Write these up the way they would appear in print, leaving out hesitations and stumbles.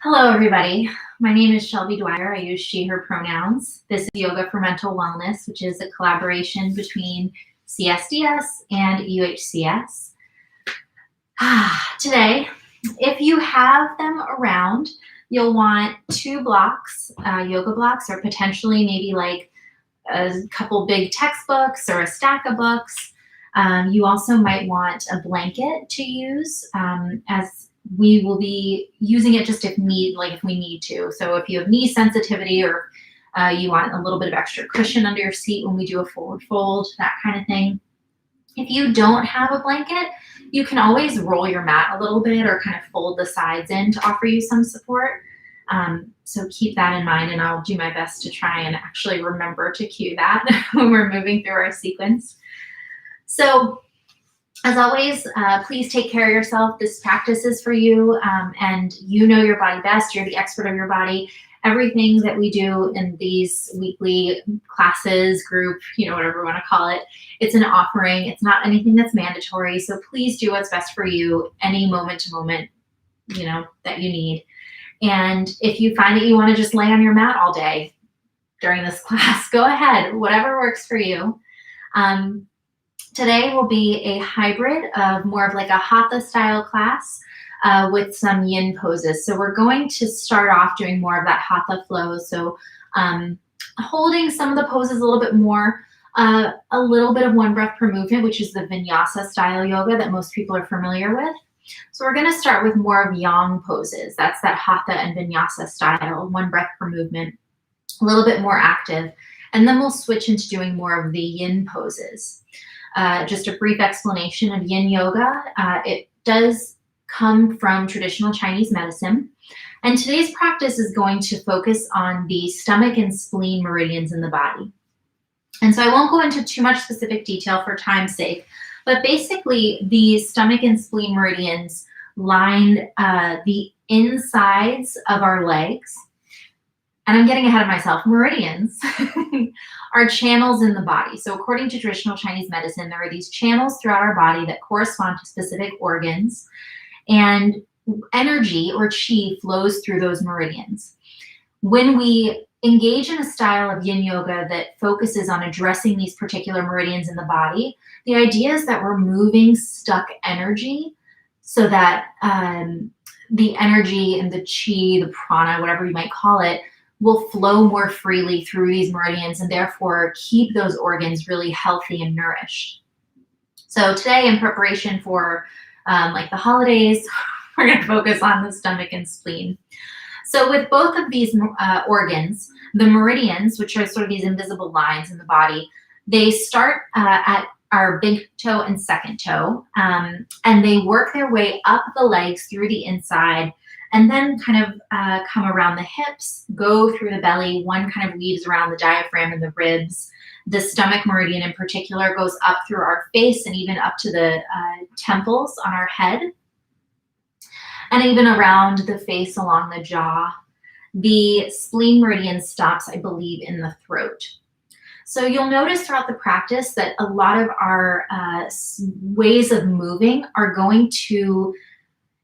Hello, everybody. My name is Shelby Dwyer. I use she, her pronouns. This is Yoga for Mental Wellness, which is a collaboration between CSDS and UHCS. Today, if you have them around, you'll want 2 blocks, yoga blocks, or potentially maybe like a couple big textbooks or a stack of books. You also might want a blanket to use as we will be using it just if we need to. So if you have knee sensitivity or you want a little bit of extra cushion under your seat when we do a forward fold, that kind of thing. If you don't have a blanket, you can always roll your mat a little bit or kind of fold the sides in to offer you some support. So keep that in mind, and I'll do my best to try and actually remember to cue that when we're moving through our sequence. So as always, please take care of yourself. This practice is for you, and you know your body best. You're the expert of your body. Everything that we do in these weekly classes, group, whatever you want to call it, it's an offering. It's not anything that's mandatory. So please do what's best for you any moment to moment, that you need. And if you find that you want to just lay on your mat all day during this class, go ahead, whatever works for you. Today will be a hybrid of more of like a Hatha style class with some Yin poses. So we're going to start off doing more of that Hatha flow. So holding some of the poses a little bit more, a little bit of one breath per movement, which is the Vinyasa style yoga that most people are familiar with. So we're going to start with more of Yang poses. That's that Hatha and Vinyasa style, one breath per movement, a little bit more active. And then we'll switch into doing more of the Yin poses. Just a brief explanation of Yin Yoga. It does come from traditional Chinese medicine. And today's practice is going to focus on the stomach and spleen meridians in the body. And so I won't go into too much specific detail for time's sake, but basically the stomach and spleen meridians line the insides of our legs. And I'm getting ahead of myself. Meridians are channels in the body. So according to traditional Chinese medicine, there are these channels throughout our body that correspond to specific organs, and energy or qi flows through those meridians. When we engage in a style of Yin Yoga that focuses on addressing these particular meridians in the body, the idea is that we're moving stuck energy so that the energy and the qi, the prana, whatever you might call it, will flow more freely through these meridians and therefore keep those organs really healthy and nourished. So today, in preparation for like the holidays, we're going to focus on the stomach and spleen. So with both of these organs, the meridians, which are sort of these invisible lines in the body, they start at our big toe and second toe, and they work their way up the legs through the inside, and then kind of come around the hips, go through the belly. One kind of weaves around the diaphragm and the ribs. The stomach meridian in particular goes up through our face and even up to the temples on our head, and even around the face along the jaw. The spleen meridian stops, I believe, in the throat. So you'll notice throughout the practice that a lot of our ways of moving are going to,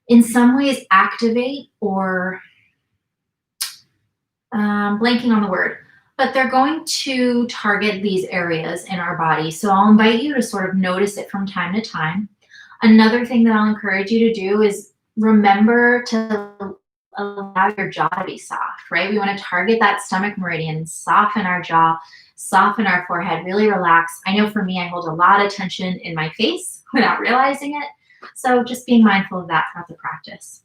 in some ways, activate or blanking on the word, but they're going to target these areas in our body. So I'll invite you to sort of notice it from time to time. Another thing that I'll encourage you to do is remember to allow your jaw to be soft, right? We want to target that stomach meridian, soften our jaw, soften our forehead, really relax. I know for me, I hold a lot of tension in my face without realizing it. So just being mindful of that throughout the practice.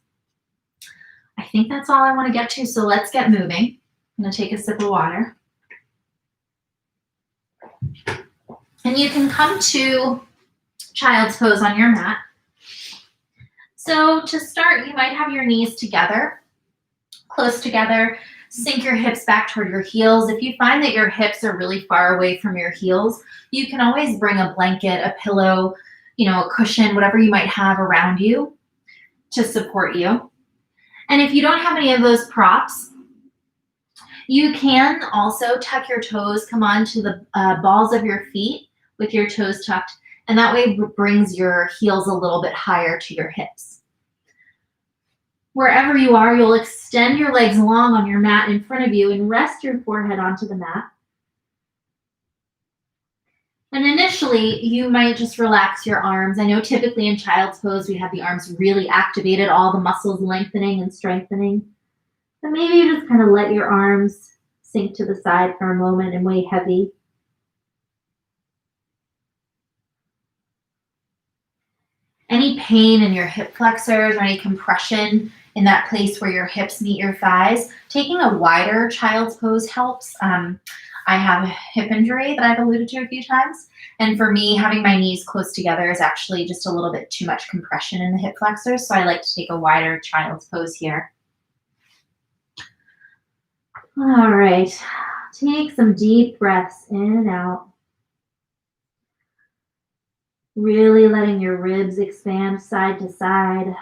I think that's all I want to get to, so let's get moving. I'm going to take a sip of water. And you can come to child's pose on your mat. So to start, you might have your knees together, close together. Sink your hips back toward your heels. If you find that your hips are really far away from your heels, you can always bring a blanket, a pillow, a cushion, whatever you might have around you to support you. And if you don't have any of those props, you can also tuck your toes, come onto the balls of your feet with your toes tucked, and that way brings your heels a little bit higher to your hips. Wherever you are, you'll extend your legs long on your mat in front of you and rest your forehead onto the mat. And initially, you might just relax your arms. I know typically in child's pose, we have the arms really activated, all the muscles lengthening and strengthening. But maybe you just kind of let your arms sink to the side for a moment and weigh heavy. Any pain in your hip flexors or any compression in that place where your hips meet your thighs, taking a wider child's pose helps. I have a hip injury that I've alluded to a few times. And for me, having my knees close together is actually just a little bit too much compression in the hip flexors. So I like to take a wider child's pose here. All right, take some deep breaths in and out. Really letting your ribs expand side to side.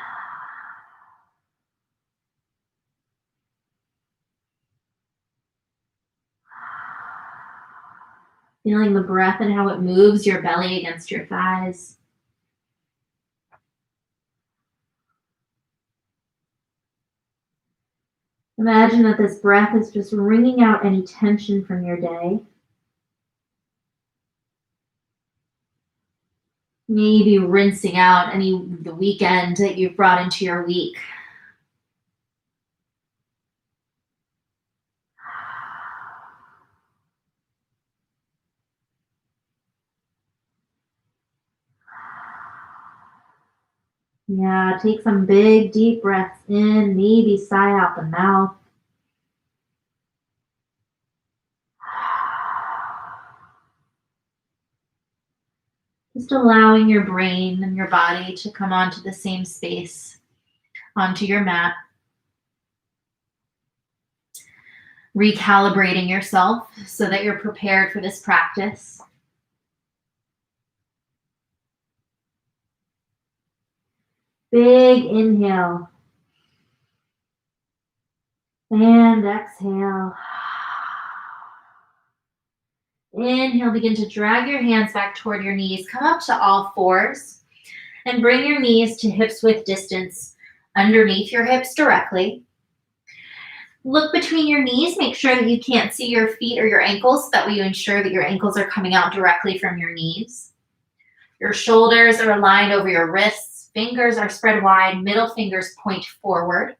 Feeling the breath and how it moves your belly against your thighs. Imagine that this breath is just wringing out any tension from your day. Maybe rinsing out the weekend that you've brought into your week. Yeah, take some big, deep breaths in, maybe sigh out the mouth. Just allowing your brain and your body to come onto the same space, onto your mat. Recalibrating yourself so that you're prepared for this practice. Big inhale. And exhale. Inhale, begin to drag your hands back toward your knees. Come up to all fours and bring your knees to hips width distance underneath your hips directly. Look between your knees. Make sure that you can't see your feet or your ankles. So that way you ensure that your ankles are coming out directly from your knees. Your shoulders are aligned over your wrists. Fingers are spread wide. Middle fingers point forward.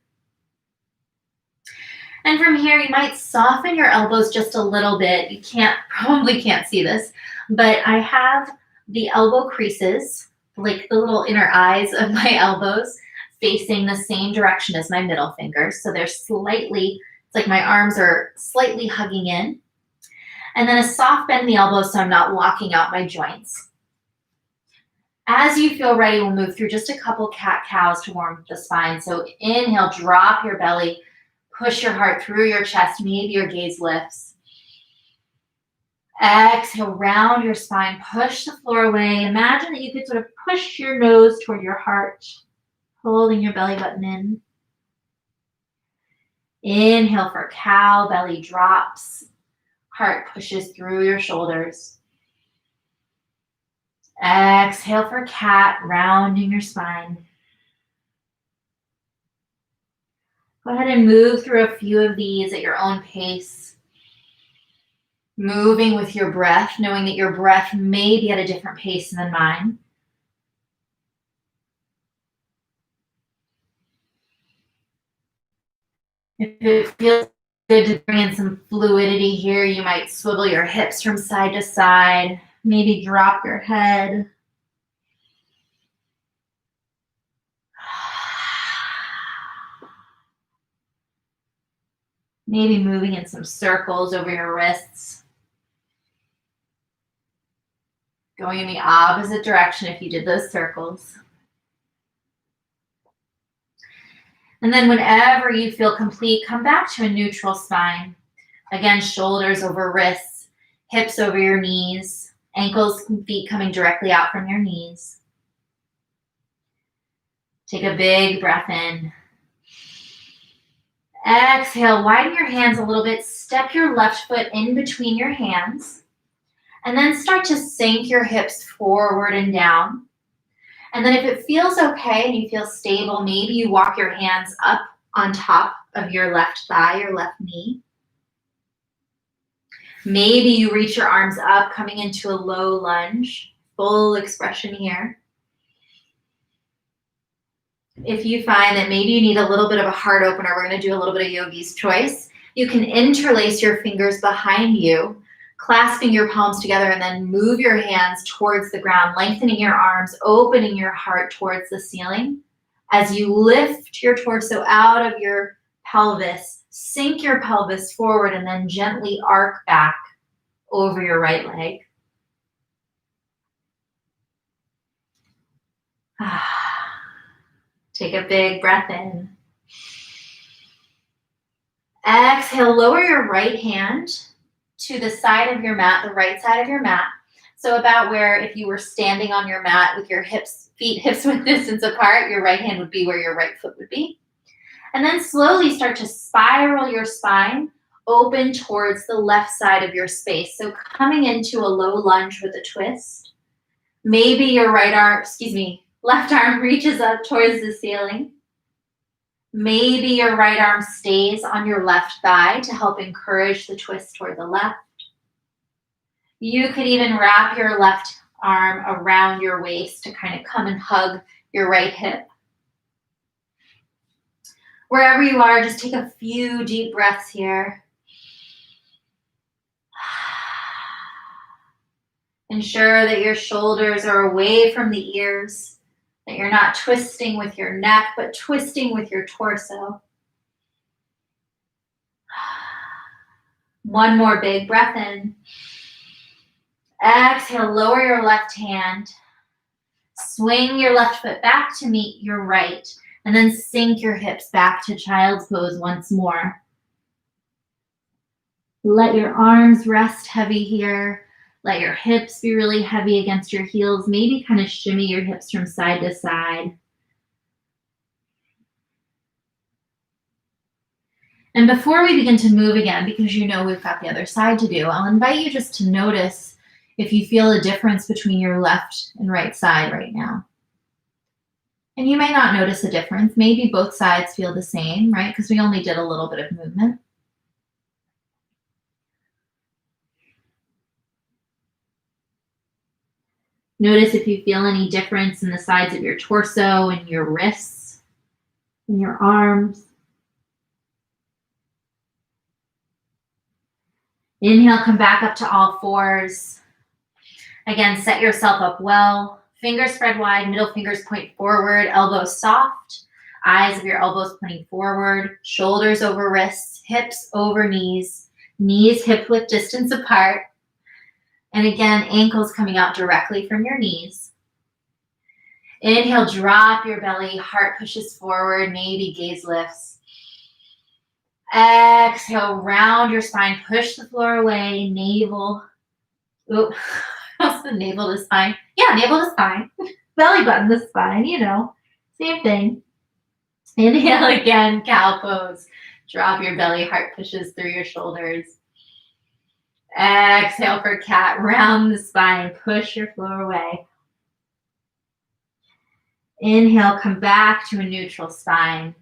And from here, you might soften your elbows just a little bit. You probably can't see this, but I have the elbow creases, like the little inner eyes of my elbows, facing the same direction as my middle fingers. So they're slightly, it's like my arms are slightly hugging in. And then a soft bend in the elbow so I'm not locking out my joints. As you feel ready, we'll move through just a couple cat-cows to warm the spine. So inhale, drop your belly. Push your heart through your chest. Maybe your gaze lifts. Exhale, round your spine. Push the floor away. Imagine that you could sort of push your nose toward your heart, holding your belly button in. Inhale for cow, belly drops. Heart pushes through your shoulders. Exhale for cat, rounding your spine. Go ahead and move through a few of these at your own pace. Moving with your breath, knowing that your breath may be at a different pace than mine. If it feels good to bring in some fluidity here, you might swivel your hips from side to side. Maybe drop your head. Maybe moving in some circles over your wrists. Going in the opposite direction if you did those circles. And then whenever you feel complete, come back to a neutral spine. Again, shoulders over wrists, hips over your knees, ankles and feet coming directly out from your knees. Take a big breath in. Exhale, widen your hands a little bit. Step your left foot in between your hands. And then start to sink your hips forward and down. And then if it feels okay and you feel stable, maybe you walk your hands up on top of your left thigh, your left knee. Maybe you reach your arms up, coming into a low lunge, full expression here. If you find that maybe you need a little bit of a heart opener, we're going to do a little bit of yogi's choice. You can interlace your fingers behind you, clasping your palms together, and then move your hands towards the ground, lengthening your arms, opening your heart towards the ceiling. As you lift your torso out of your pelvis, sink your pelvis forward, and then gently arc back over your right leg. Take a big breath in. Exhale, lower your right hand to the side of your mat, the right side of your mat. So about where if you were standing on your mat with your feet hips width distance apart, your right hand would be where your right foot would be. And then slowly start to spiral your spine open towards the left side of your space. So coming into a low lunge with a twist. Maybe your left arm reaches up towards the ceiling. Maybe your right arm stays on your left thigh to help encourage the twist toward the left. You could even wrap your left arm around your waist to kind of come and hug your right hip. Wherever you are, just take a few deep breaths here. Ensure that your shoulders are away from the ears, that you're not twisting with your neck, but twisting with your torso. One more big breath in. Exhale, lower your left hand. Swing your left foot back to meet your right, and then sink your hips back to child's pose once more. Let your arms rest heavy here. Let your hips be really heavy against your heels. Maybe kind of shimmy your hips from side to side. And before we begin to move again, because you know we've got the other side to do, I'll invite you just to notice if you feel a difference between your left and right side right now. And you may not notice a difference. Maybe both sides feel the same, right? Because we only did a little bit of movement. Notice if you feel any difference in the sides of your torso and your wrists and your arms. Inhale, come back up to all fours. Again, set yourself up well. Fingers spread wide, middle fingers point forward, elbows soft, eyes of your elbows pointing forward, shoulders over wrists, hips over knees, knees hip width distance apart. And again, ankles coming out directly from your knees. Inhale, drop your belly, heart pushes forward, maybe gaze lifts. Exhale, round your spine, push the floor away, navel. Oop, how's the navel to spine? Yeah, navel to spine. Belly button to spine, same thing. Inhale again, cow pose. Drop your belly, heart pushes through your shoulders. Exhale for cat, round the spine, push your floor away. Inhale, come back to a neutral spine.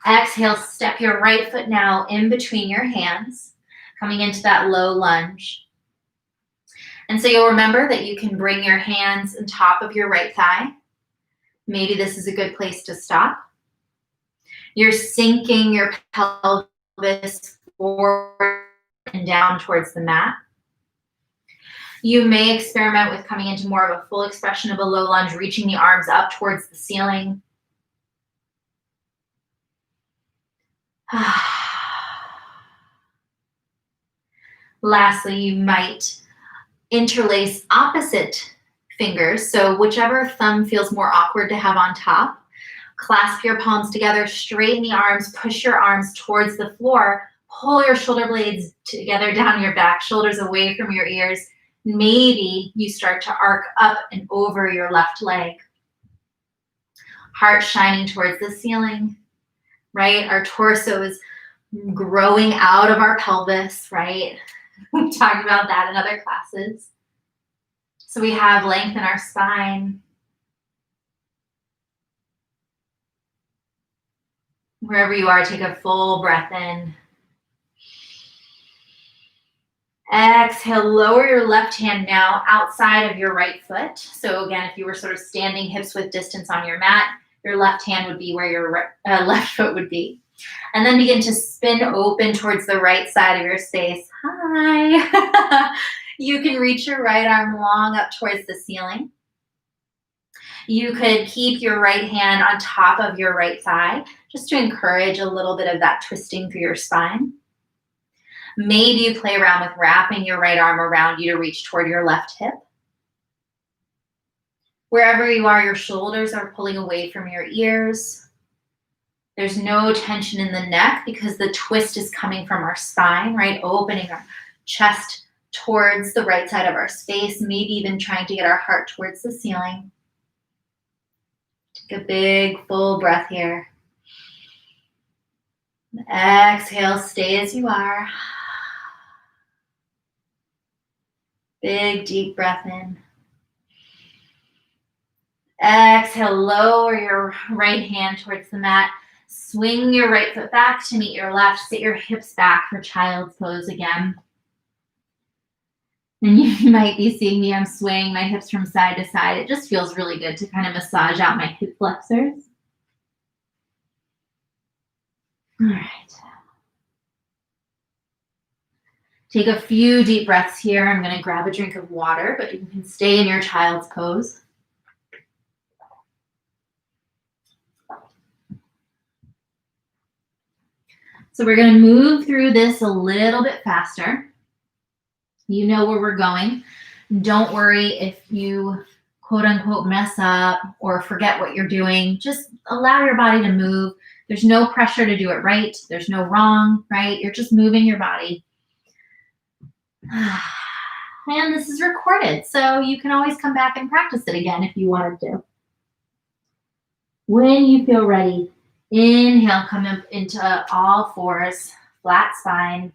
Exhale, step your right foot now in between your hands, coming into that low lunge. And so you'll remember that you can bring your hands on top of your right thigh. Maybe this is a good place to stop. You're sinking your pelvis forward and down towards the mat. You may experiment with coming into more of a full expression of a low lunge, reaching the arms up towards the ceiling. Lastly, you might interlace opposite fingers. So whichever thumb feels more awkward to have on top, clasp your palms together, straighten the arms, push your arms towards the floor, pull your shoulder blades together down your back, shoulders away from your ears. Maybe you start to arc up and over your left leg. Heart shining towards the ceiling, right? Our torso is growing out of our pelvis, right? We talked about that in other classes. So we have length in our spine. Wherever you are, take a full breath in. Exhale, lower your left hand now outside of your right foot. So again, if you were sort of standing hips width distance on your mat, your left hand would be where your left foot would be. And then begin to spin open towards the right side of your space. Hi. You can reach your right arm long up towards the ceiling. You could keep your right hand on top of your right thigh, just to encourage a little bit of that twisting through your spine. Maybe you play around with wrapping your right arm around you to reach toward your left hip. Wherever you are, your shoulders are pulling away from your ears. There's no tension in the neck because the twist is coming from our spine, right? Opening our chest towards the right side of our space, maybe even trying to get our heart towards the ceiling. Take a big, full breath here. Exhale, stay as you are. Big, deep breath in. Exhale, lower your right hand towards the mat. Swing your right foot back to meet your left. Sit your hips back for child's pose again. And you might be seeing me, I'm swaying my hips from side to side. It just feels really good to kind of massage out my hip flexors. All right. Take a few deep breaths here. I'm going to grab a drink of water, but you can stay in your child's pose. So we're going to move through this a little bit faster. You know where we're going. Don't worry if you quote unquote mess up or forget what you're doing. Just allow your body to move. There's no pressure to do it right. There's no wrong, right? You're just moving your body. And this is recorded, so you can always come back and practice it again if you wanted to. When you feel ready, inhale, come up into all fours, flat spine.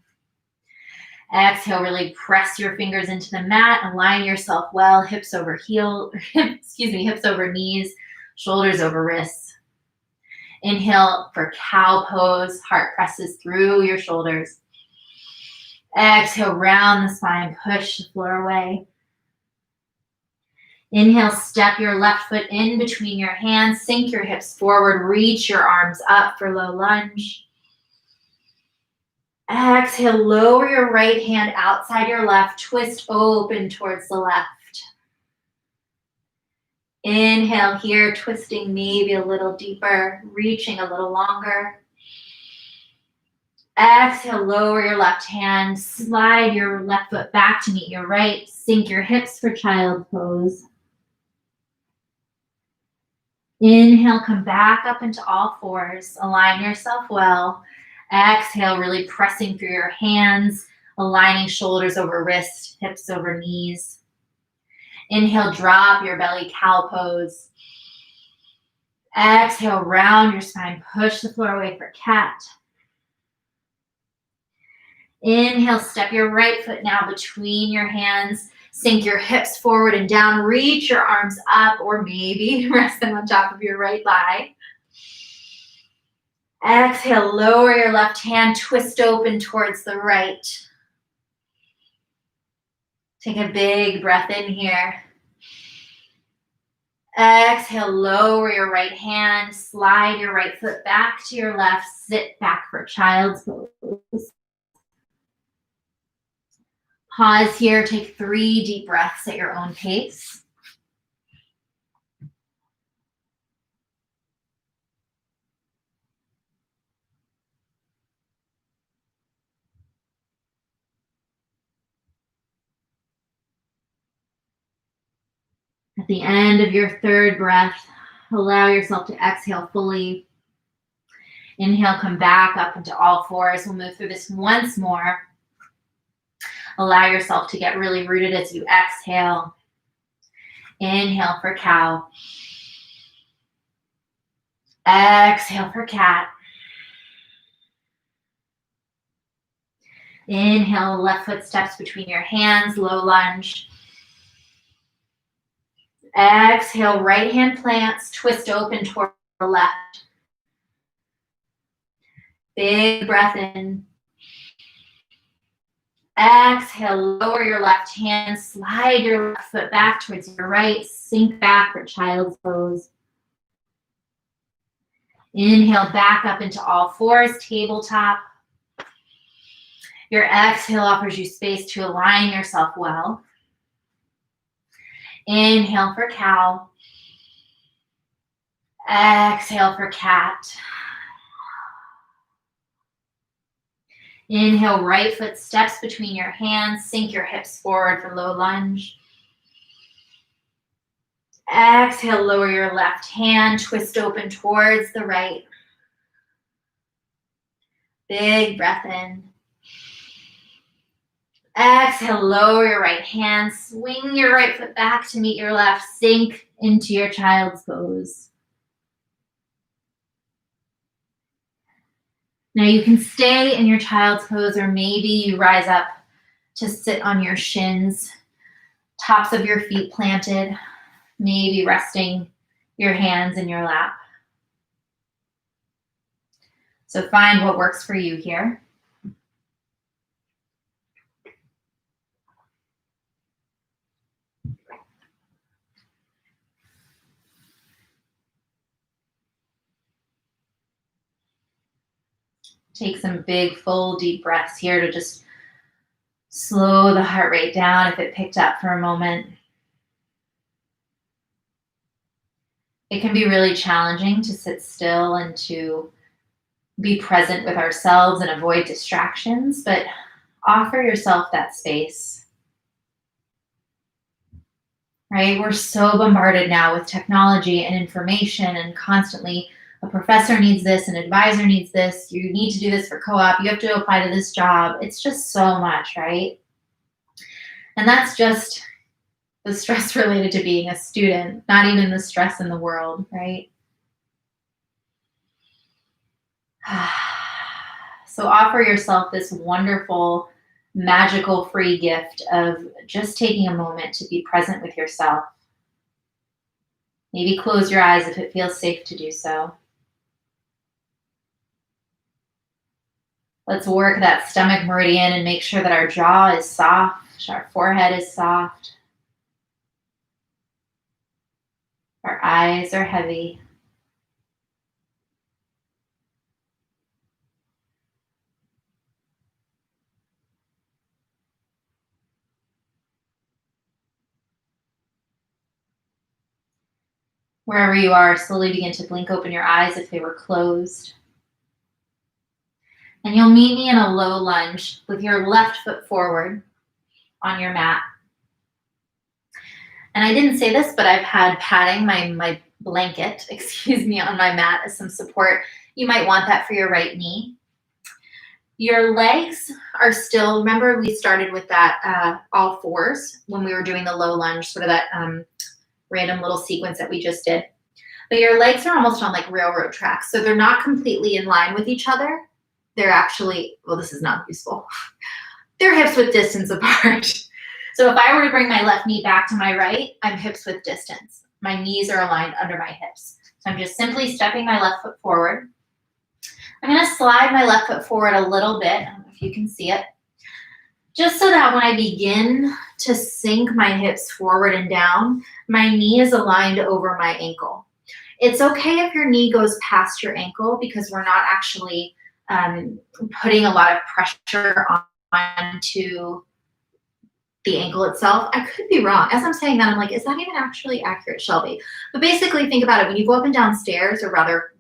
Exhale, really press your fingers into the mat, align yourself well, hips over hips over knees, shoulders over wrists. Inhale for cow pose, heart presses through your shoulders. Exhale, round the spine, push the floor away. Inhale, step your left foot in between your hands, sink your hips forward, reach your arms up for low lunge. Exhale, lower your right hand outside your left, twist open towards the left. Inhale here, twisting maybe a little deeper, reaching a little longer. Exhale, lower your left hand, slide your left foot back to meet your right, sink your hips for child pose. Inhale, come back up into all fours, align yourself well. Exhale, really pressing through your hands, aligning shoulders over wrist, hips over knees. Inhale, drop your belly, cow pose. Exhale, round your spine, push the floor away for cat. Inhale, step your right foot now between your hands. Sink your hips forward and down. Reach your arms up or maybe rest them on top of your right thigh. Exhale, lower your left hand, twist open towards the right. Take a big breath in here. Exhale, lower your right hand, slide your right foot back to your left, sit back for child's pose. Pause here, take 3 deep breaths at your own pace. At the end of your 3rd breath, allow yourself to exhale fully. Inhale, come back up into all fours. We'll move through this once more. Allow yourself to get really rooted as you exhale. Inhale for cow. Exhale for cat. Inhale, left foot steps between your hands, low lunge. Exhale, right hand plants, twist open toward the left. Big breath in. Exhale, lower your left hand, slide your left foot back towards your right, sink back for child's pose. Inhale back up into all fours, tabletop. Your exhale offers you space to align yourself well. Inhale for cow. Exhale for cat. Inhale, right foot steps between your hands. Sink your hips forward for low lunge. Exhale, lower your left hand. Twist open towards the right. Big breath in. Exhale, lower your right hand. Swing your right foot back to meet your left. Sink into your child's pose. Now you can stay in your child's pose, or maybe you rise up to sit on your shins, tops of your feet planted, maybe resting your hands in your lap. So find what works for you here. Take some big, full, deep breaths here to just slow the heart rate down if it picked up for a moment. It can be really challenging to sit still and to be present with ourselves and avoid distractions, but offer yourself that space. Right? We're so bombarded now with technology and information, and constantly a professor needs this, an advisor needs this, you need to do this for co-op, you have to apply to this job. It's just so much, right? And that's just the stress related to being a student, not even the stress in the world, right? So offer yourself this wonderful, magical, free gift of just taking a moment to be present with yourself. Maybe close your eyes if it feels safe to do so. Let's work that stomach meridian and make sure that our jaw is soft, our forehead is soft. Our eyes are heavy. Wherever you are, slowly begin to blink open your eyes if they were closed. And you'll meet me in a low lunge with your left foot forward on your mat. And I didn't say this, but I've had padding, my blanket, on my mat as some support. You might want that for your right knee. Your legs are still, remember we started with that all fours when we were doing the low lunge, sort of that random little sequence that we just did. But your legs are almost on like railroad tracks. So they're not completely in line with each other. They're actually, well, this is not useful. They're hips width distance apart. So if I were to bring my left knee back to my right, I'm hips width distance. My knees are aligned under my hips. So I'm just simply stepping my left foot forward. I'm going to slide my left foot forward a little bit. I don't know if you can see it. Just so that when I begin to sink my hips forward and down, my knee is aligned over my ankle. It's okay if your knee goes past your ankle because we're not actually putting a lot of pressure onto the ankle itself. I could be wrong. As I'm saying that, I'm like, is that even actually accurate, Shelby? But basically, think about it. When you go up and down stairs, or rather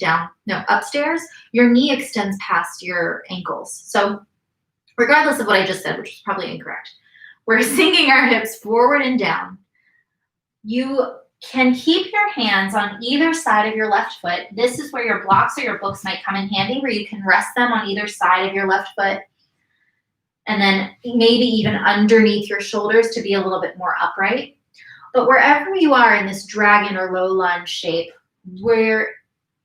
upstairs, your knee extends past your ankles. So regardless of what I just said, which is probably incorrect, we're sinking our hips forward and down. You can keep your hands on either side of your left foot. This is where your blocks or your books might come in handy, where you can rest them on either side of your left foot. And then maybe even underneath your shoulders to be a little bit more upright. But wherever you are in this dragon or low lunge shape, we're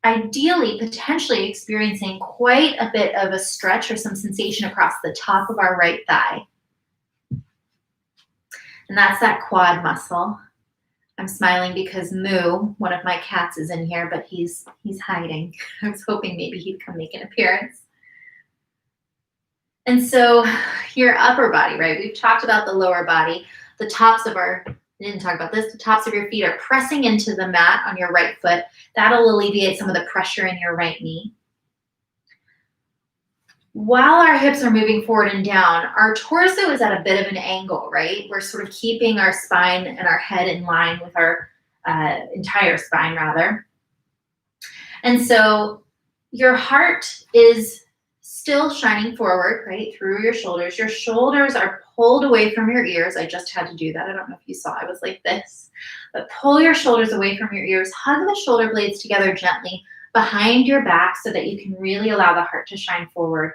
ideally potentially experiencing quite a bit of a stretch or some sensation across the top of our right thigh. And that's that quad muscle. I'm smiling because Moo, one of my cats, is in here, but he's hiding. I was hoping maybe he'd come make an appearance. And so your upper body, right? We've talked about the lower body. The tops of our, we didn't talk about this, the tops of your feet are pressing into the mat on your right foot. That'll alleviate some of the pressure in your right knee. While our hips are moving forward and down, our torso is at a bit of an angle, right? We're sort of keeping our spine and our head in line with our entire spine, rather. And so your heart is still shining forward, right, through your shoulders. Your shoulders are pulled away from your ears. I just had to do that. I don't know if you saw, I was like this. But pull your shoulders away from your ears. Hug the shoulder blades together gently behind your back so that you can really allow the heart to shine forward.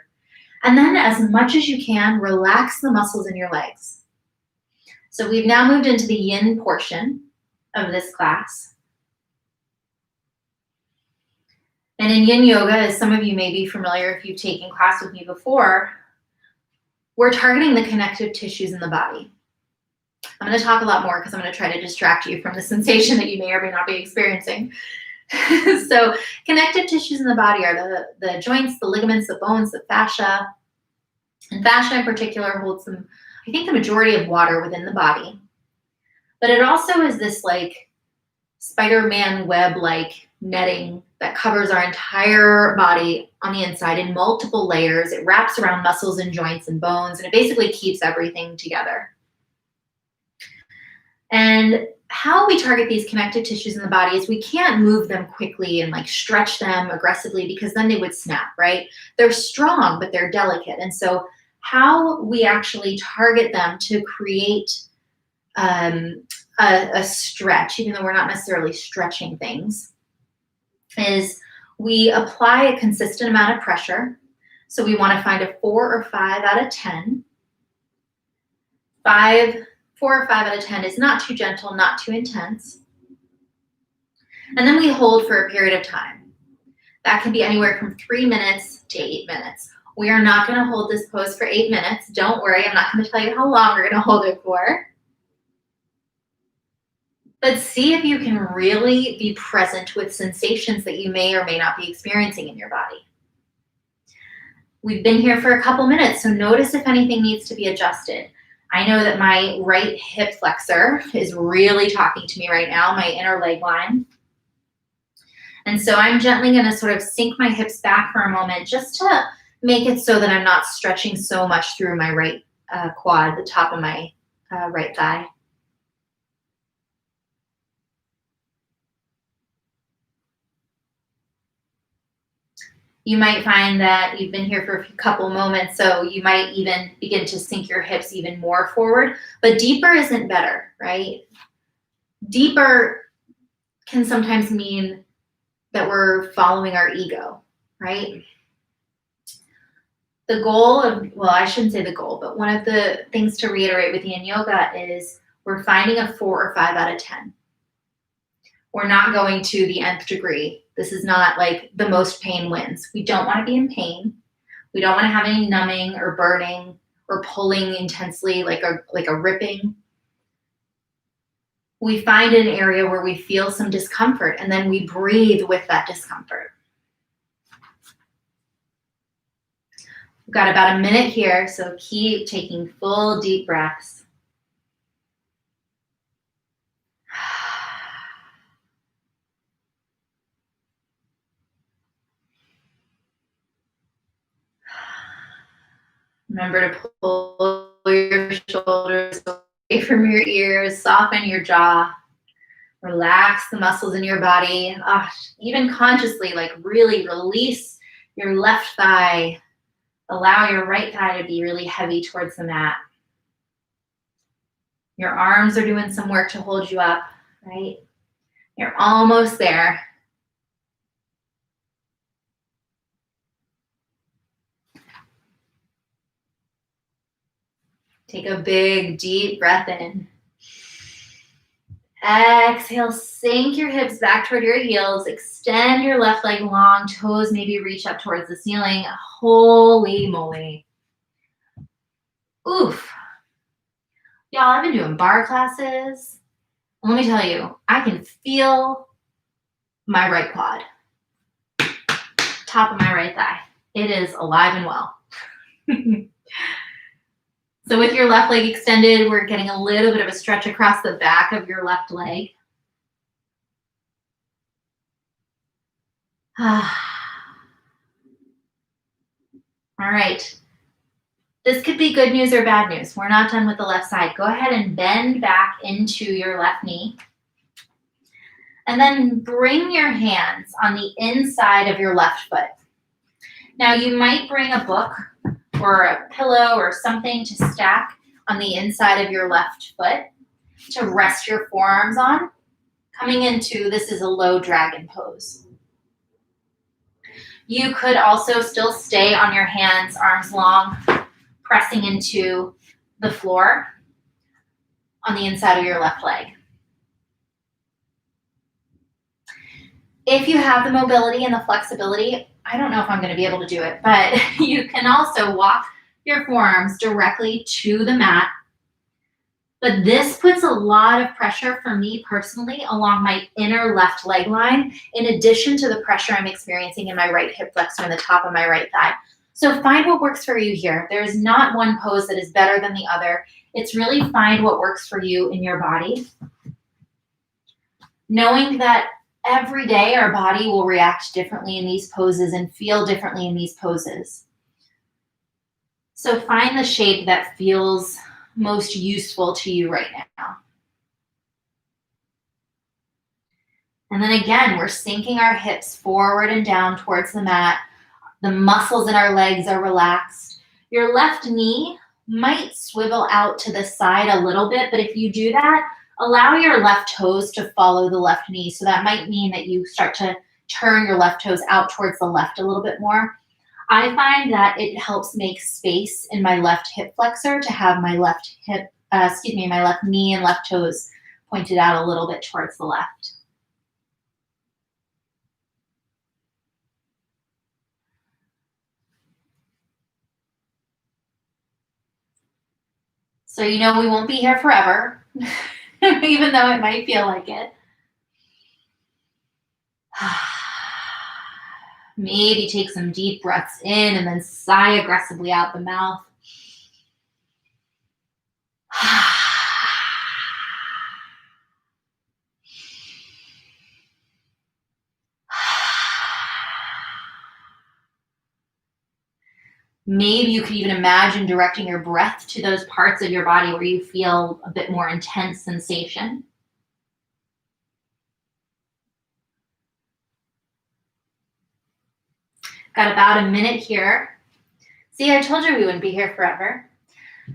And then as much as you can, relax the muscles in your legs. So we've now moved into the Yin portion of this class. And in Yin Yoga, as some of you may be familiar if you've taken class with me before, we're targeting the connective tissues in the body. I'm going to talk a lot more because I'm going to try to distract you from the sensation that you may or may not be experiencing. So connective tissues in the body are the joints, the ligaments, the bones, the fascia. And fascia in particular holds some, I think, the majority of water within the body. But it also is this like Spider-Man web-like netting that covers our entire body on the inside in multiple layers. It wraps around muscles and joints and bones, and it basically keeps everything together. And how we target these connective tissues in the body is we can't move them quickly and like stretch them aggressively because then they would snap, right? They're strong, but they're delicate. And so how we actually target them to create a stretch, even though we're not necessarily stretching things, is we apply a consistent amount of pressure. So we want to find a 4 or 5 out of 10. 4 or 5 out of 10 is not too gentle, not too intense. And then we hold for a period of time. That can be anywhere from 3 minutes to 8 minutes. We are not going to hold this pose for 8 minutes. Don't worry, I'm not going to tell you how long we're going to hold it for. But see if you can really be present with sensations that you may or may not be experiencing in your body. We've been here for a couple minutes, so notice if anything needs to be adjusted. I know that my right hip flexor is really talking to me right now, my inner leg line. And so I'm gently going to sort of sink my hips back for a moment just to make it so that I'm not stretching so much through my right quad, the top of my right thigh. You might find that you've been here for a couple moments, so you might even begin to sink your hips even more forward, but deeper isn't better, right? Deeper can sometimes mean that we're following our ego, right? The goal of, well, I shouldn't say the goal, but one of the things to reiterate with Yin Yoga is we're finding a 4 or 5 out of 10. We're not going to the nth degree. This is not like the most pain wins. We don't want to be in pain. We don't want to have any numbing or burning or pulling intensely like a ripping. We find an area where we feel some discomfort and then we breathe with that discomfort. We've got about a minute here, so keep taking full deep breaths. Remember to pull your shoulders away from your ears, soften your jaw, relax the muscles in your body. Even consciously, like really release your left thigh. Allow your right thigh to be really heavy towards the mat. Your arms are doing some work to hold you up, right? You're almost there. Take a big, deep breath in. Exhale, sink your hips back toward your heels. Extend your left leg long. Toes maybe reach up towards the ceiling. Holy moly. Oof. Y'all, I've been doing bar classes. Let me tell you, I can feel my right quad. Top of my right thigh. It is alive and well. So with your left leg extended, we're getting a little bit of a stretch across the back of your left leg. All right. This could be good news or bad news. We're not done with the left side. Go ahead and bend back into your left knee. And then bring your hands on the inside of your left foot. Now you might bring a book or a pillow or something to stack on the inside of your left foot to rest your forearms on. Coming into, this is a low dragon pose. You could also still stay on your hands, arms long, pressing into the floor on the inside of your left leg. If you have the mobility and the flexibility, I don't know if I'm going to be able to do it, but you can also walk your forearms directly to the mat. But this puts a lot of pressure for me personally along my inner left leg line, in addition to the pressure I'm experiencing in my right hip flexor and the top of my right thigh. So find what works for you here. There's not one pose that is better than the other. It's really find what works for you in your body. Knowing that every day our body will react differently in these poses and feel differently in these poses. So find the shape that feels most useful to you right now. And then again, we're sinking our hips forward and down towards the mat. The muscles in our legs are relaxed. Your left knee might swivel out to the side a little bit, but if you do that, allow your left toes to follow the left knee. So that might mean that you start to turn your left toes out towards the left a little bit more. I find that it helps make space in my left hip flexor to have my left hip, my left knee and left toes pointed out a little bit towards the left. So you know we won't be here forever, even though it might feel like it. Maybe take some deep breaths in and then sigh aggressively out the mouth. Maybe you could even imagine directing your breath to those parts of your body where you feel a bit more intense sensation. Got about a minute here. See, I told you we wouldn't be here forever.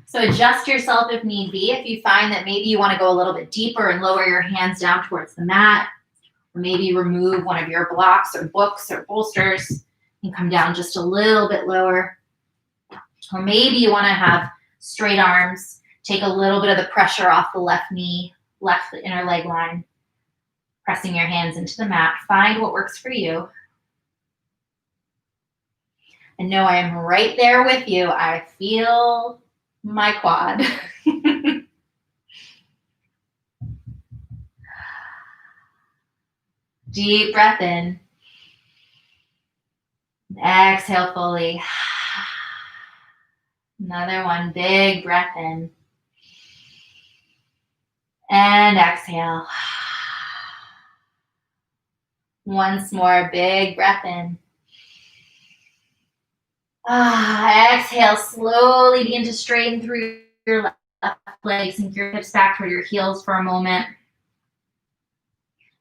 So adjust yourself if need be. If you find that maybe you want to go a little bit deeper and lower your hands down towards the mat, or maybe remove one of your blocks or books or bolsters and come down just a little bit lower. Or maybe you want to have straight arms, take a little bit of the pressure off the left knee, left inner leg line, pressing your hands into the mat. Find what works for you. And know I am right there with you. I feel my quad. Deep breath in. Exhale fully. Another one, big breath in. And exhale. Once more, big breath in. Exhale, slowly begin to straighten through your left leg. Sink your hips back toward your heels for a moment.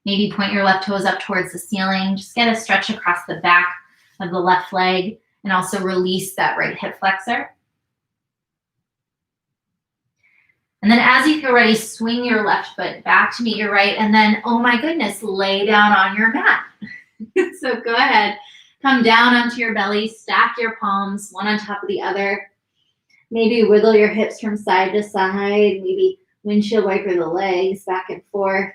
Maybe point your left toes up towards the ceiling. Just get a stretch across the back of the left leg and also release that right hip flexor. And then as you feel ready, swing your left foot back to meet your right, and then, oh my goodness, lay down on your mat. So go ahead, come down onto your belly, stack your palms, one on top of the other. Maybe wiggle your hips from side to side, maybe windshield wiper the legs back and forth.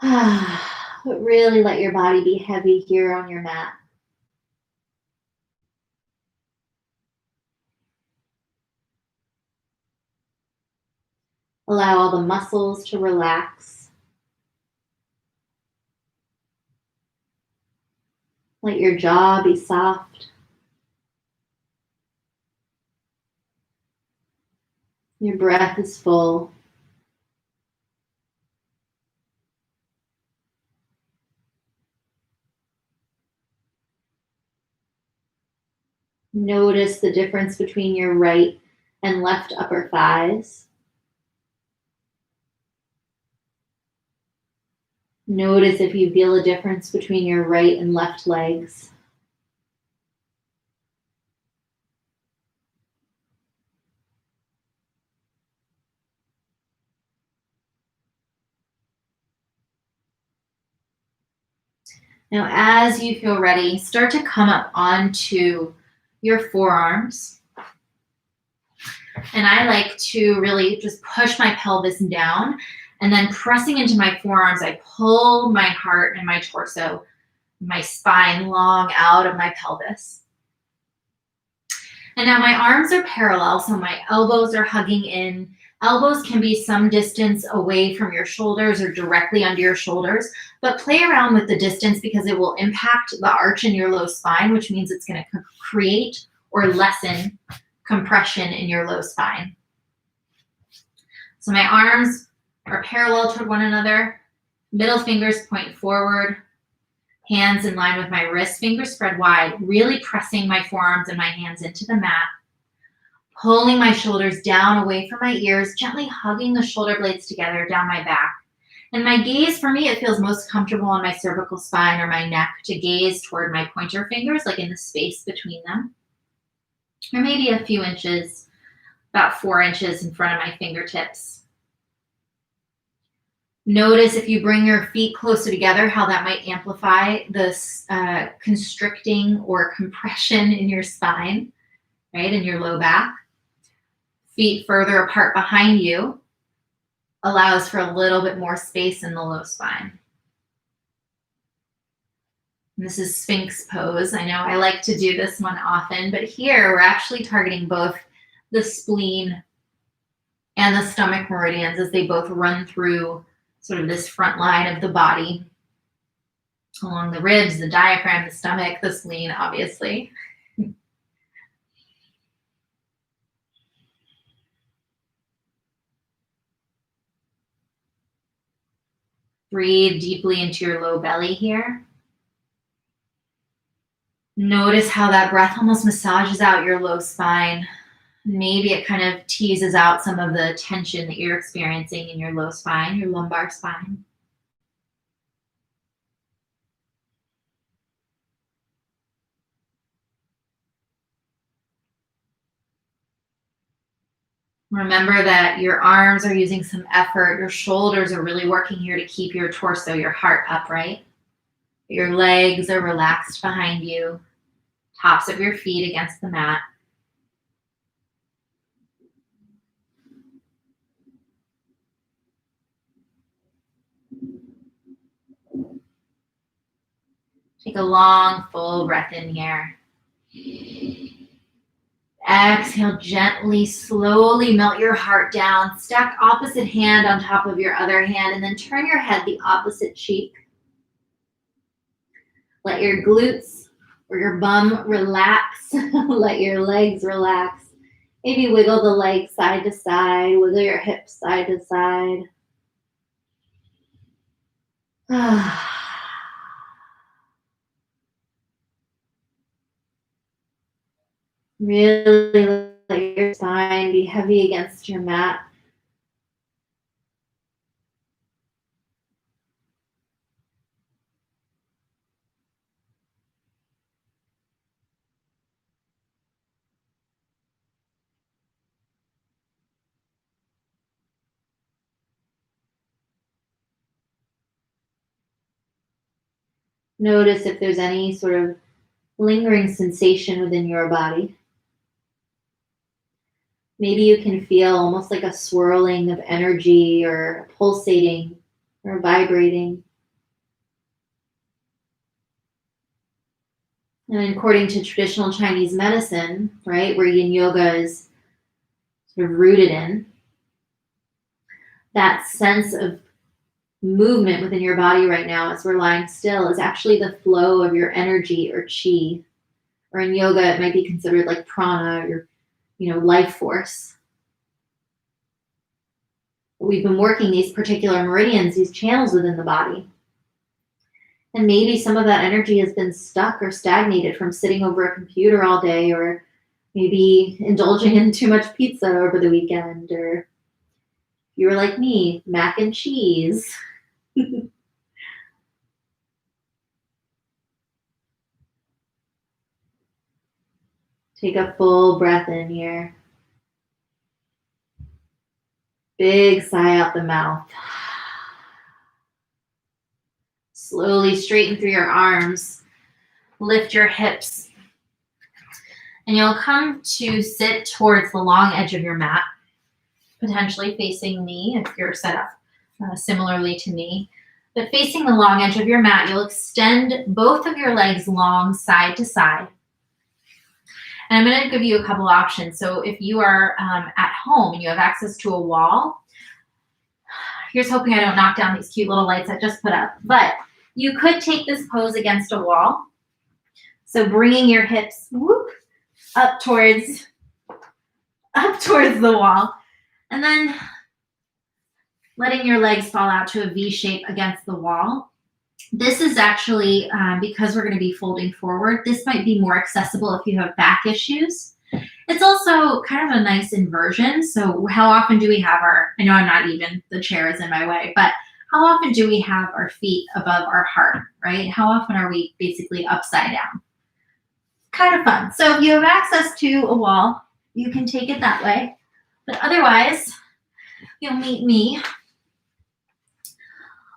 But really let your body be heavy here on your mat. Allow all the muscles to relax. Let your jaw be soft. Your breath is full. Notice the difference between your right and left upper thighs. Notice if you feel a difference between your right and left legs. Now, as you feel ready, start to come up onto your forearms. And I like to really just push my pelvis down, and then pressing into my forearms, I pull my heart and my torso, my spine long out of my pelvis. And now my arms are parallel, so my elbows are hugging in. Elbows can be some distance away from your shoulders or directly under your shoulders, but play around with the distance because it will impact the arch in your low spine, which means it's going to create or lessen compression in your low spine. So my arms are parallel toward one another. Middle fingers point forward. Hands in line with my wrists, fingers spread wide, really pressing my forearms and my hands into the mat. Pulling my shoulders down away from my ears, gently hugging the shoulder blades together down my back. And my gaze, for me, it feels most comfortable on my cervical spine or my neck to gaze toward my pointer fingers, like in the space between them. Or maybe a few inches, about 4 inches in front of my fingertips. Notice if you bring your feet closer together, how that might amplify this constricting or compression in your spine, right, in your low back. Feet further apart behind you allows for a little bit more space in the low spine. And this is Sphinx Pose. I know I like to do this one often, but here we're actually targeting both the spleen and the stomach meridians as they both run through sort of this front line of the body, along the ribs, the diaphragm, the stomach, the spleen, obviously. Breathe deeply into your low belly here. Notice how that breath almost massages out your low spine. Maybe it kind of teases out some of the tension that you're experiencing in your low spine, your lumbar spine. Remember that your arms are using some effort. Your shoulders are really working here to keep your torso, your heart upright. Your legs are relaxed behind you. Tops of your feet against the mat. Take a long, full breath in here. Exhale, gently, slowly melt your heart down. Stack opposite hand on top of your other hand, and then turn your head the opposite cheek. Let your glutes or your bum relax. Let your legs relax. Maybe wiggle the legs side to side. Wiggle your hips side to side. Really let your spine be heavy against your mat. Notice if there's any sort of lingering sensation within your body. Maybe you can feel almost like a swirling of energy or pulsating or vibrating. And according to traditional Chinese medicine, right, where Yin Yoga is sort of rooted in, that sense of movement within your body right now as we're lying still is actually the flow of your energy or chi. Or in yoga, it might be considered like prana or, life force. We've been working these particular meridians, these channels within the body. And maybe some of that energy has been stuck or stagnated from sitting over a computer all day, or maybe indulging in too much pizza over the weekend, or if you were like me, mac and cheese. Take a full breath in here. Big sigh out the mouth. Slowly straighten through your arms. Lift your hips. And you'll come to sit towards the long edge of your mat, potentially facing me if you're set up similarly to me. But facing the long edge of your mat, you'll extend both of your legs long side to side. And I'm going to give you a couple options. So if you are at home and you have access to a wall, here's hoping I don't knock down these cute little lights I just put up, but you could take this pose against a wall. So bringing your hips up towards the wall, and then letting your legs fall out to a V shape against the wall. This is actually, because we're going to be folding forward, this might be more accessible if you have back issues. It's also kind of a nice inversion. So how often do we have I know I'm not even, the chair is in my way, but how often do we have our feet above our heart, right? How often are we basically upside down? Kind of fun. So if you have access to a wall, you can take it that way. But otherwise, you'll meet me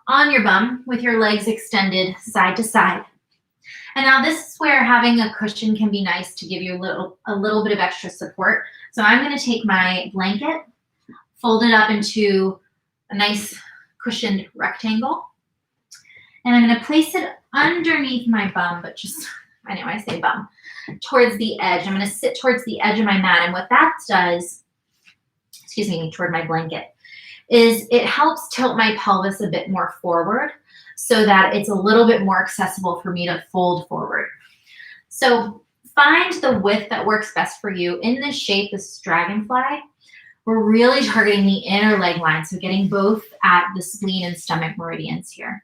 on your bum with your legs extended side to side. And now this is where having a cushion can be nice to give you a little bit of extra support. So I'm going to take my blanket, fold it up into a nice cushioned rectangle, and I'm going to place it underneath my bum, but just, I know I say bum, towards the edge. I'm going to sit towards the edge of my mat, and what that does, toward my blanket, is it helps tilt my pelvis a bit more forward so that it's a little bit more accessible for me to fold forward. So find the width that works best for you. In this shape, this dragonfly, we're really targeting the inner leg line, so getting both at the spleen and stomach meridians here.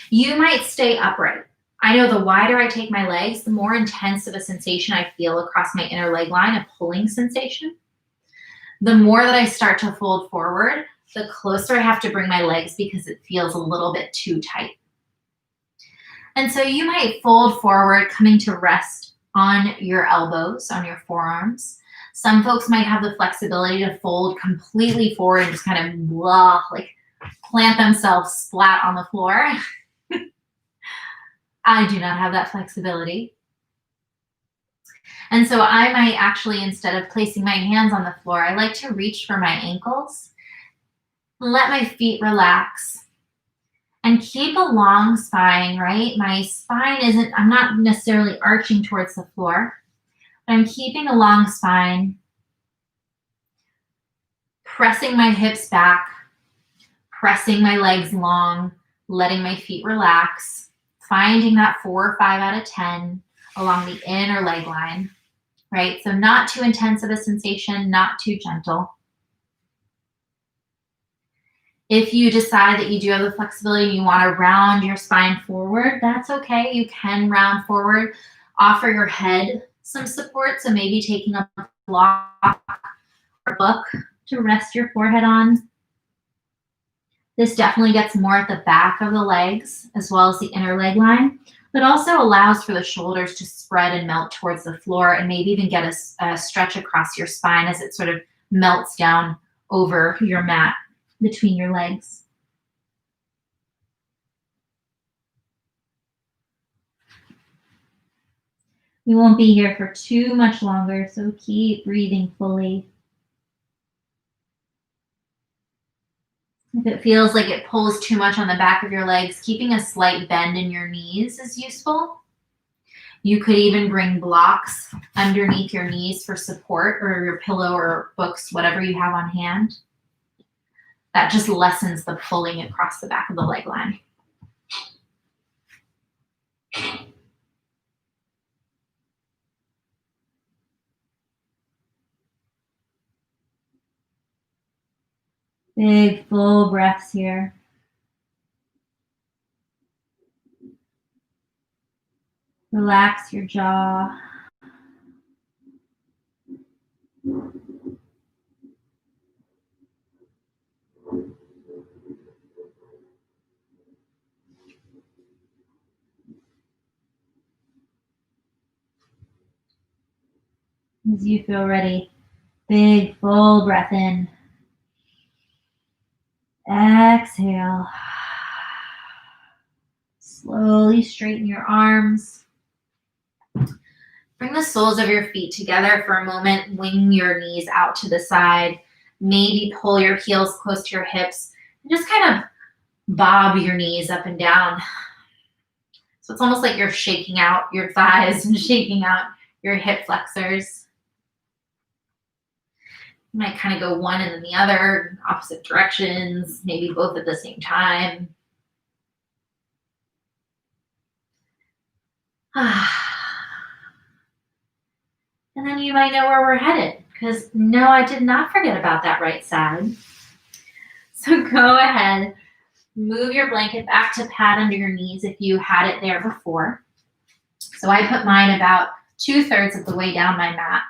You might stay upright. I know the wider I take my legs, the more intense of a sensation I feel across my inner leg line, a pulling sensation. The more that I start to fold forward, the closer I have to bring my legs because it feels a little bit too tight. And so you might fold forward, coming to rest on your elbows, on your forearms. Some folks might have the flexibility to fold completely forward and just kind of like plant themselves splat on the floor. I do not have that flexibility. And so I might actually, instead of placing my hands on the floor, I like to reach for my ankles, let my feet relax, and keep a long spine, right? My spine isn't, I'm not necessarily arching towards the floor, but I'm keeping a long spine, pressing my hips back, pressing my legs long, letting my feet relax, finding that 4 or 5 out of 10 along the inner leg line, right? So not too intense of a sensation, not too gentle. If you decide that you do have the flexibility and you want to round your spine forward, that's okay. You can round forward, offer your head some support. So maybe taking a block or book to rest your forehead on. This definitely gets more at the back of the legs as well as the inner leg line, but also allows for the shoulders to spread and melt towards the floor, and maybe even get a stretch across your spine as it sort of melts down over your mat between your legs. We won't be here for too much longer, so keep breathing fully. If it feels like it pulls too much on the back of your legs, keeping a slight bend in your knees is useful. You could even bring blocks underneath your knees for support, or your pillow or books, whatever you have on hand. That just lessens the pulling across the back of the leg line. Big full breaths here. Relax your jaw. As you feel ready, big full breath in. Exhale. Slowly straighten your arms. Bring the soles of your feet together for a moment. Wing your knees out to the side. Maybe pull your heels close to your hips. And just kind of bob your knees up and down. So it's almost like you're shaking out your thighs and shaking out your hip flexors. You might kind of go one and then the other, opposite directions, maybe both at the same time. And then you might know where we're headed, because no, I did not forget about that right side. So go ahead, move your blanket back to pad under your knees if you had it there before. So I put mine about 2/3 of the way down my mat.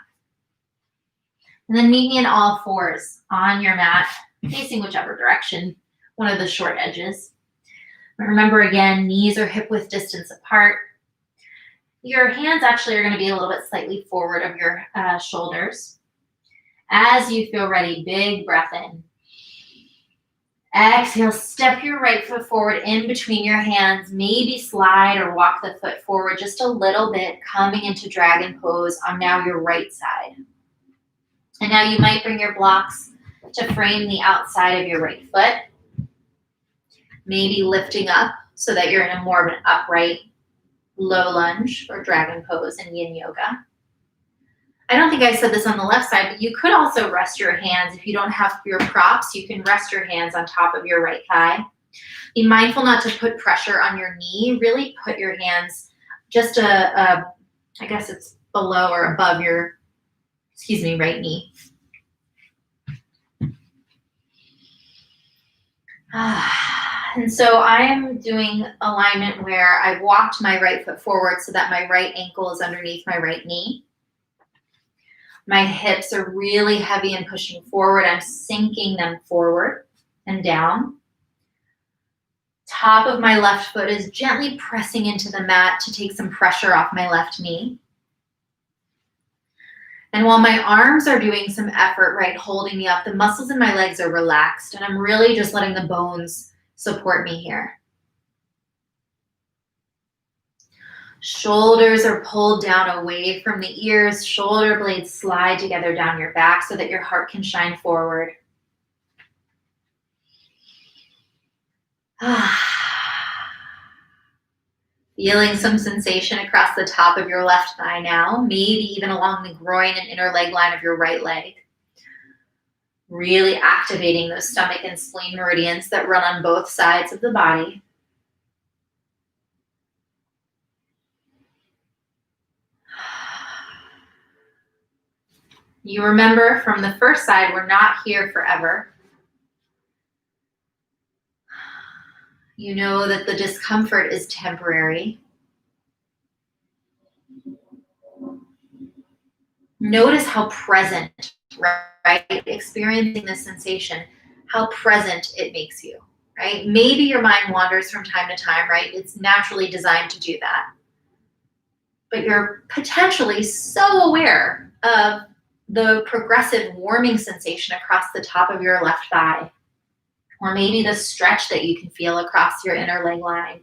And then meet me in all fours on your mat, facing whichever direction, one of the short edges. Remember again, knees are hip width distance apart. Your hands actually are going to be a little bit slightly forward of your shoulders. As you feel ready, big breath in. Exhale, step your right foot forward in between your hands. Maybe slide or walk the foot forward just a little bit, coming into dragon pose on now your right side. And now you might bring your blocks to frame the outside of your right foot. Maybe lifting up so that you're in a more of an upright low lunge or dragon pose in Yin Yoga. I don't think I said this on the left side, but you could also rest your hands. If you don't have your props, you can rest your hands on top of your right thigh. Be mindful not to put pressure on your knee. Really put your hands just I guess it's below or above your, right knee. And so I am doing alignment where I've walked my right foot forward so that my right ankle is underneath my right knee. My hips are really heavy and pushing forward. I'm sinking them forward and down. Top of my left foot is gently pressing into the mat to take some pressure off my left knee. And while my arms are doing some effort, right, holding me up, the muscles in my legs are relaxed, and I'm really just letting the bones support me here. Shoulders are pulled down away from the ears. Shoulder blades slide together down your back so that your heart can shine forward. Feeling some sensation across the top of your left thigh now, maybe even along the groin and inner leg line of your right leg. Really activating those stomach and spleen meridians that run on both sides of the body. You remember from the first side, we're not here forever. You know that the discomfort is temporary. Notice how present, right? Experiencing this sensation, how present it makes you, right? Maybe your mind wanders from time to time, right? It's naturally designed to do that. But you're potentially so aware of the progressive warming sensation across the top of your left thigh, or maybe the stretch that you can feel across your inner leg line,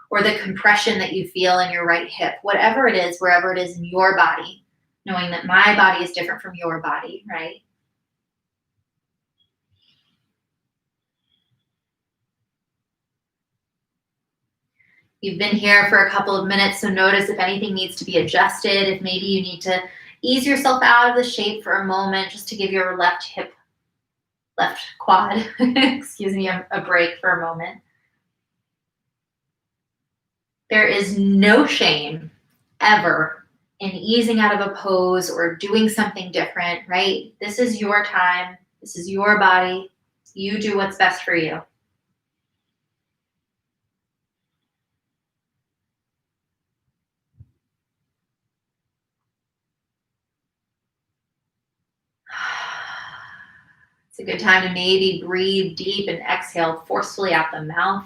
or the compression that you feel in your right hip, whatever it is, wherever it is in your body, knowing that my body is different from your body, right? You've been here for a couple of minutes, so notice if anything needs to be adjusted, if maybe you need to ease yourself out of the shape for a moment, just to give your left quad, a break for a moment. There is no shame ever in easing out of a pose or doing something different, right? This is your time. This is your body. You do what's best for you. It's a good time to maybe breathe deep and exhale forcefully out the mouth.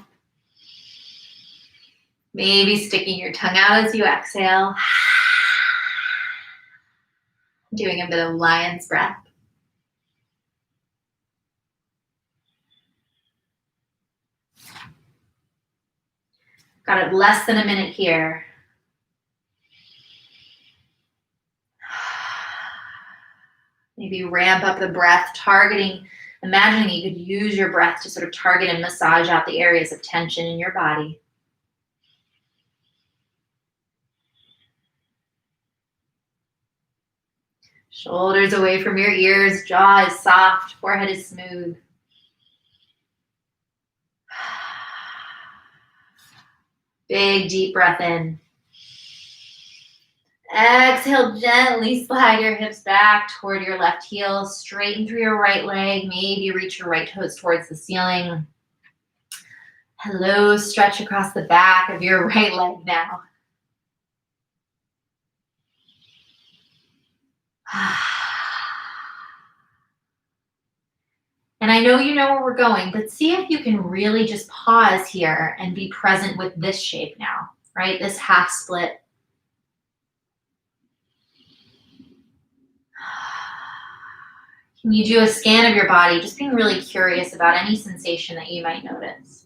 Maybe sticking your tongue out as you exhale. Doing a bit of lion's breath. Got it, less than a minute here. Maybe ramp up the breath, imagining you could use your breath to sort of target and massage out the areas of tension in your body. Shoulders away from your ears, jaw is soft, forehead is smooth. Big, deep breath in. Exhale, gently slide your hips back toward your left heel, straighten through your right leg, maybe reach your right toes towards the ceiling. Hello, stretch across the back of your right leg now. And I know you know where we're going, but see if you can really just pause here and be present with this shape now, right? This half split. Can you do a scan of your body, just being really curious about any sensation that you might notice?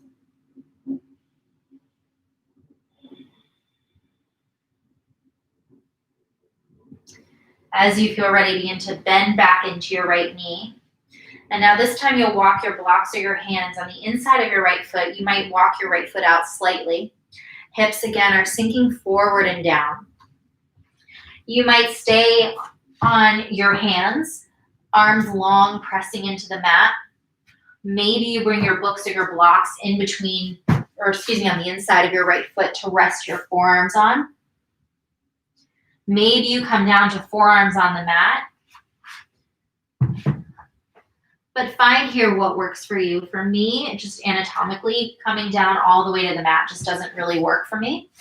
As you feel ready, begin to bend back into your right knee. And now this time you'll walk your blocks or your hands on the inside of your right foot. You might walk your right foot out slightly. Hips again are sinking forward and down. You might stay on your hands, arms long, pressing into the mat. Maybe you bring your books or your blocks in between, on the inside of your right foot to rest your forearms on. Maybe you come down to forearms on the mat. But find here what works for you. For me, just anatomically, coming down all the way to the mat just doesn't really work for me.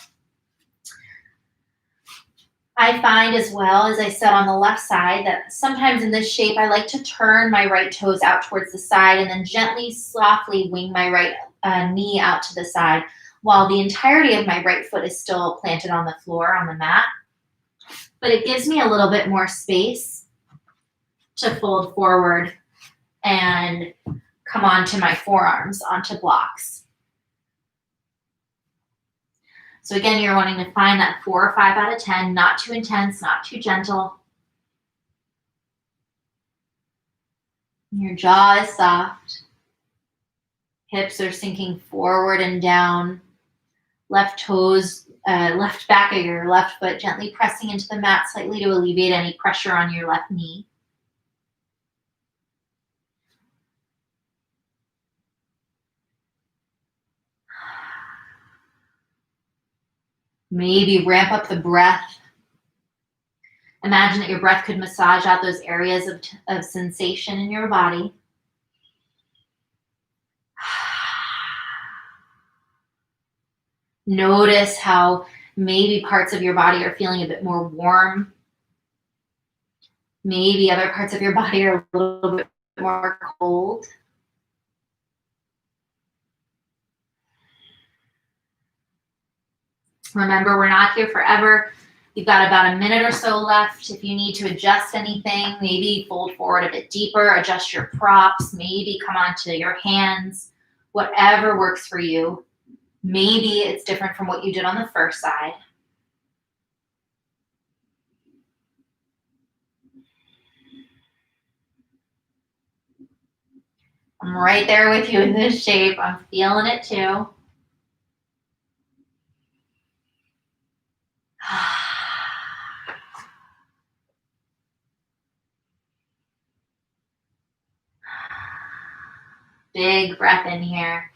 I find as well, as I said on the left side, that sometimes in this shape, I like to turn my right toes out towards the side and then gently, softly wing my right knee out to the side while the entirety of my right foot is still planted on the floor, on the mat. But it gives me a little bit more space to fold forward and come onto my forearms, onto blocks. So again, you're wanting to find that 4 or 5 out of 10, not too intense, not too gentle. Your jaw is soft. Hips are sinking forward and down. Left toes, left back of your left foot gently pressing into the mat slightly to alleviate any pressure on your left knee. Maybe ramp up the breath. Imagine that your breath could massage out those areas of sensation in your body. Notice how maybe parts of your body are feeling a bit more warm. Maybe other parts of your body are a little bit more cold. Remember, we're not here forever. You've got about a minute or so left. If you need to adjust anything, maybe fold forward a bit deeper, adjust your props, maybe come onto your hands, whatever works for you. Maybe it's different from what you did on the first side. I'm right there with you in this shape. I'm feeling it too. Big breath in here.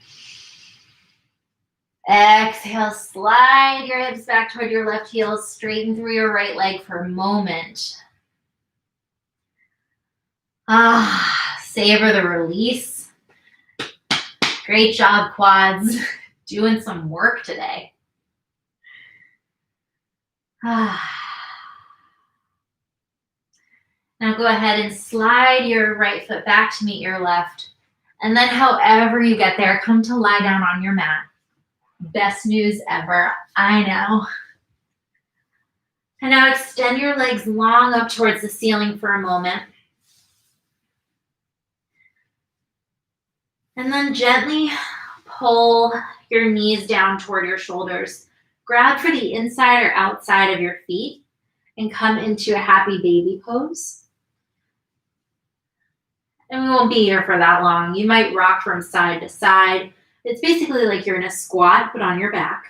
Exhale, slide your hips back toward your left heel, straighten through your right leg for a moment. Savor the release. Great job, quads. Doing some work today. Now go ahead and slide your right foot back to meet your left. And then however you get there, come to lie down on your mat. Best news ever, I know. And now extend your legs long up towards the ceiling for a moment. And then gently pull your knees down toward your shoulders. Grab for the inside or outside of your feet and come into a happy baby pose. And we won't be here for that long. You might rock from side to side. It's basically like you're in a squat, but on your back.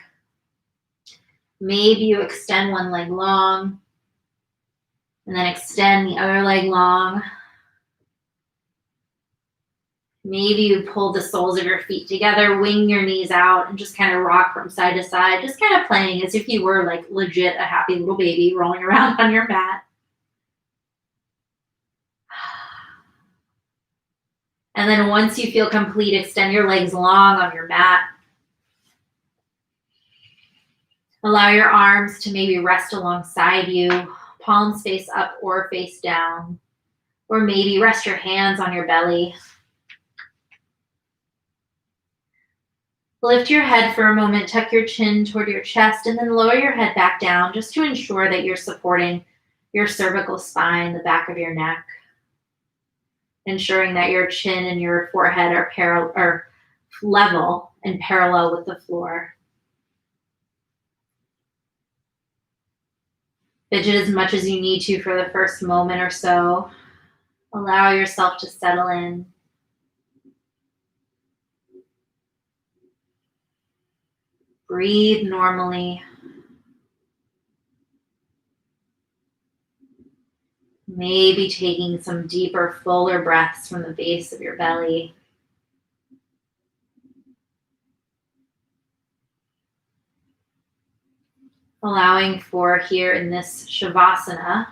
Maybe you extend one leg long and then extend the other leg long. Maybe you pull the soles of your feet together, wing your knees out, and just kind of rock from side to side, just kind of playing as if you were like legit a happy little baby rolling around on your mat. And then once you feel complete, extend your legs long on your mat. Allow your arms to maybe rest alongside you, palms face up or face down, or maybe rest your hands on your belly. Lift your head for a moment, tuck your chin toward your chest, and then lower your head back down just to ensure that you're supporting your cervical spine, the back of your neck, ensuring that your chin and your forehead are level and parallel with the floor. Fidget as much as you need to for the first moment or so. Allow yourself to settle in. Breathe normally. Maybe taking some deeper, fuller breaths from the base of your belly. Allowing for here in this Shavasana,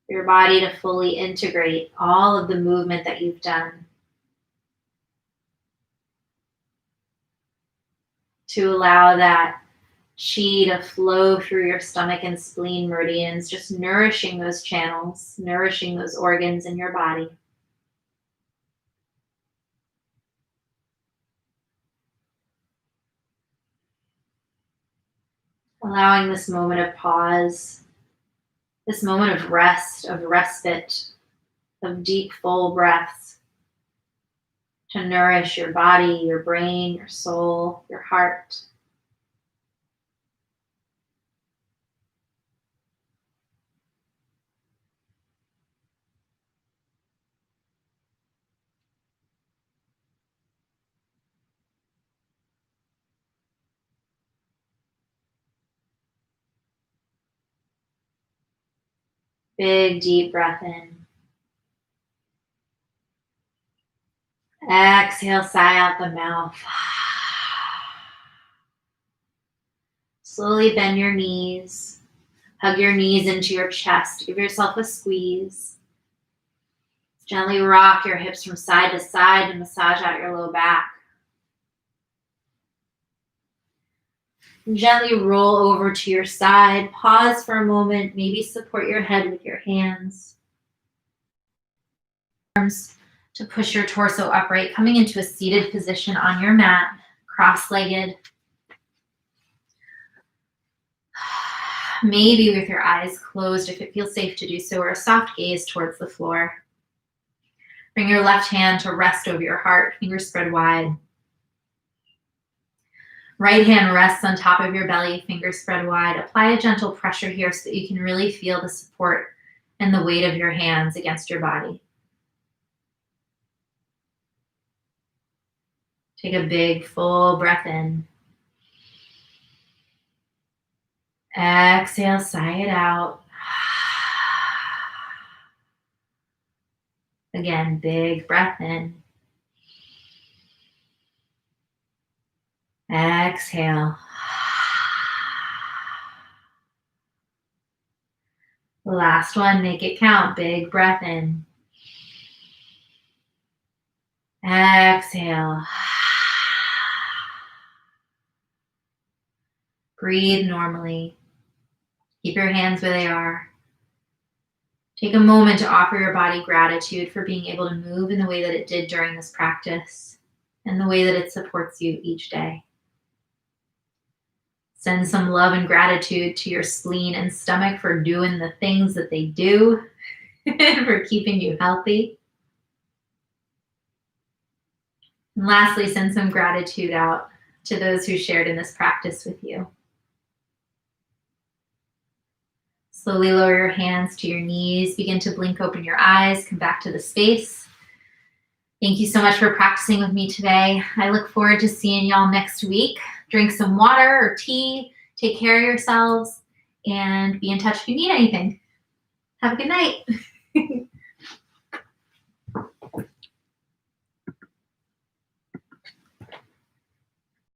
your body to fully integrate all of the movement that you've done. To allow that chi to flow through your stomach and spleen meridians, just nourishing those channels, nourishing those organs in your body. Allowing this moment of pause, this moment of rest, of respite, of deep, full breaths to nourish your body, your brain, your soul, your heart. Big, deep breath in. Exhale, sigh out the mouth. Slowly bend your knees. Hug your knees into your chest. Give yourself a squeeze. Gently rock your hips from side to side and massage out your low back. And gently roll over to your side. Pause for a moment. Maybe support your head with your hands. Arms to push your torso upright, coming into a seated position on your mat, cross-legged. Maybe with your eyes closed if it feels safe to do so, or a soft gaze towards the floor. Bring your left hand to rest over your heart, fingers spread wide. Right hand rests on top of your belly, fingers spread wide. Apply a gentle pressure here so that you can really feel the support and the weight of your hands against your body. Take a big, full breath in. Exhale, sigh it out. Again, big breath in. Exhale. Last one, make it count. Big breath in. Exhale. Breathe normally. Keep your hands where they are. Take a moment to offer your body gratitude for being able to move in the way that it did during this practice and the way that it supports you each day. Send some love and gratitude to your spleen and stomach for doing the things that they do, for keeping you healthy. And lastly, send some gratitude out to those who shared in this practice with you. Slowly lower your hands to your knees. Begin to blink open your eyes. Come back to the space. Thank you so much for practicing with me today. I look forward to seeing y'all next week. Drink some water or tea. Take care of yourselves. And be in touch if you need anything. Have a good night.